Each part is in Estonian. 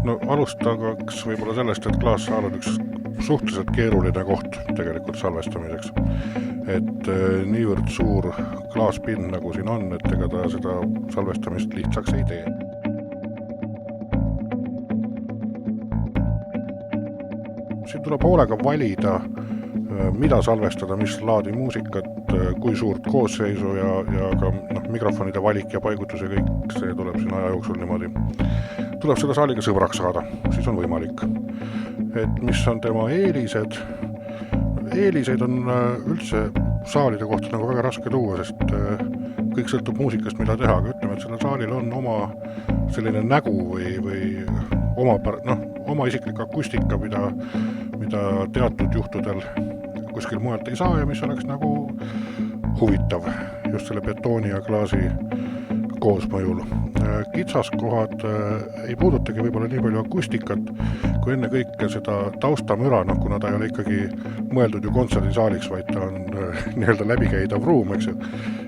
No alustagaks võib-olla sellest, et klaassaal on üks suhteliselt keeruline koht tegelikult salvestamiseks. Et niivõrd suur klaaspind nagu siin on, et ega ta seda salvestamist lihtsaks ei tee. Siin tuleb hoolega valida, mida salvestada, mis laadi muusikat, kui suurt koosseisu ja ka mikrofonide valik ja paigutus ja kõik see tuleb siin aja jooksul niimoodi. Tuleb seda saaliga sõbraks saada, siis on võimalik. Et mis on tema eelised? Eeliseid on üldse saalide kohta nagu väga raske tuua, sest kõik sõltub muusikast, mida teha, aga ütleme, et sellel saalil on oma selline nägu või oma isiklik akustika, mida teatud juhtudel kuskil mujalt ei saa ja mis oleks nagu huvitav just selle betooni ja klaasi koosmõjul. Kitsaskohad ei puudutagi võib-olla nii palju akustikat, kui enne kõike seda taustamüra, kuna ta ei ole ikkagi mõeldud ju kontserdisaaliks, vaid ta on nii-öelda läbikäidav ruum, eks ju.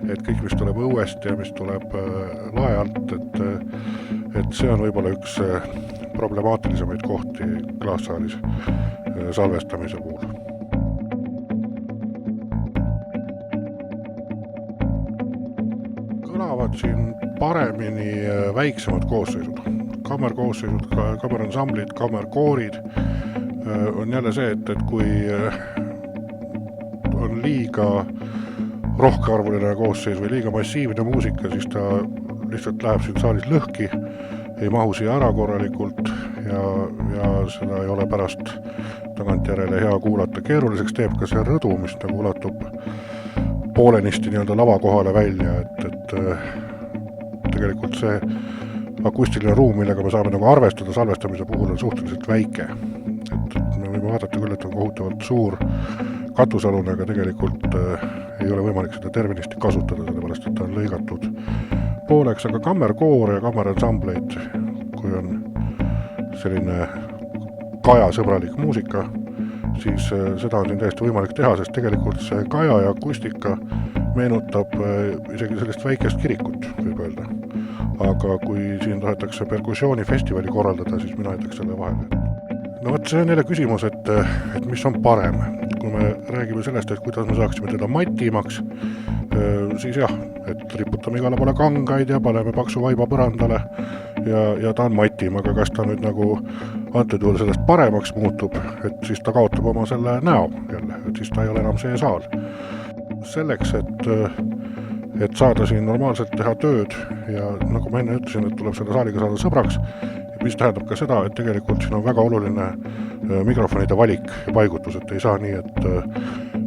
Et kõik, mis tuleb õuest ja mis tuleb lae alt, et see on võib-olla üks problemaatilisemaid kohti klaassaalis salvestamise puhul. Kõlavad siin paremini väiksemad koosseisud. Kammerkoosseisud, kammeransamblid, kammerkoorid on jälle see, et kui on liiga rohkearvuline koosseis või liiga massiivne muusika, siis ta lihtsalt läheb siin saalis lõhki, ei mahu siia ära korralikult ja seda ei ole pärast tagantjärele hea kuulata. Keeruliseks teeb ka see rõdu, mis nagu ulatub poolenisti nii-öelda lava kohale välja, et tegelikult see akustiline ruum, millega me saame nagu arvestada salvestamise puhul, on suhteliselt väike. Et me võime vaadata küll, et on kohutavalt suur katusalune, aga tegelikult ei ole võimalik seda tervenisti kasutada, sellepärast et ta on lõigatud pooleks, aga kammerkoor ja kammeransambleid, kui on selline kajasõbralik muusika, siis seda on siin täiesti võimalik teha, sest tegelikult see kaja ja akustika meenutab isegi sellist väikest kirikut, võib öelda. Aga kui siin tahetakse perkussioonifestivali korraldada, siis mina jätaks selle vahele. No see on jälle küsimus, et mis on parem. Kui me räägime sellest, et kuidas me saaksime teda matimaks, siis jah, et riputame igale poole kangaid ja paneme paksu vaiba põrandale ja ta on matim, aga kas ta nüüd nagu antud juhul sellest paremaks muutub, et siis ta kaotab oma selle näo jälle, et siis ta ei ole enam see saal. Selleks, et saada siin normaalselt teha tööd ja nagu ma enne ütlesin, et tuleb selle saaliga saada sõbraks, mis tähendab ka seda, et tegelikult siin on väga oluline mikrofonide valik ja paigutus, et ei saa nii, et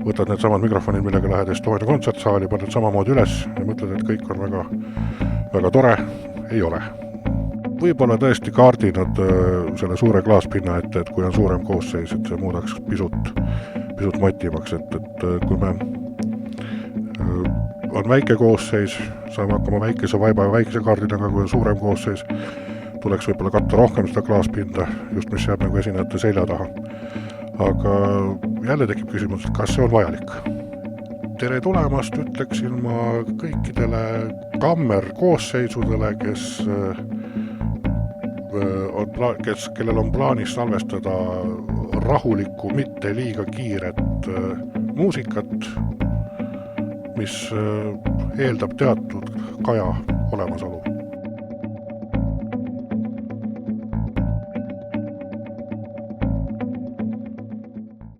võtad need samad mikrofonid, millega lähed Estonia kontsertsaali, paned samamoodi üles ja mõtled, et kõik on väga, väga tore, ei ole. Võib-olla tõesti kaardinad selle suure klaaspinna ette, et kui on suurem koosseis, et see muudaks pisut matimaks, et kui me on väike koosseis, saame hakkama väikese vaiba ja väikese kaardinaga, kui on suurem koosseis, tuleks võib-olla katta rohkem seda klaaspinda, just mis jääb nagu esinejate selja taha. Aga jälle tekib küsimus, et kas see on vajalik. Tere tulemast, ütleksin ma kõikidele kammerkoosseisudele, kellel on plaanis salvestada rahulikku, mitte liiga kiiret muusikat, mis eeldab teatud kaja olemasolu.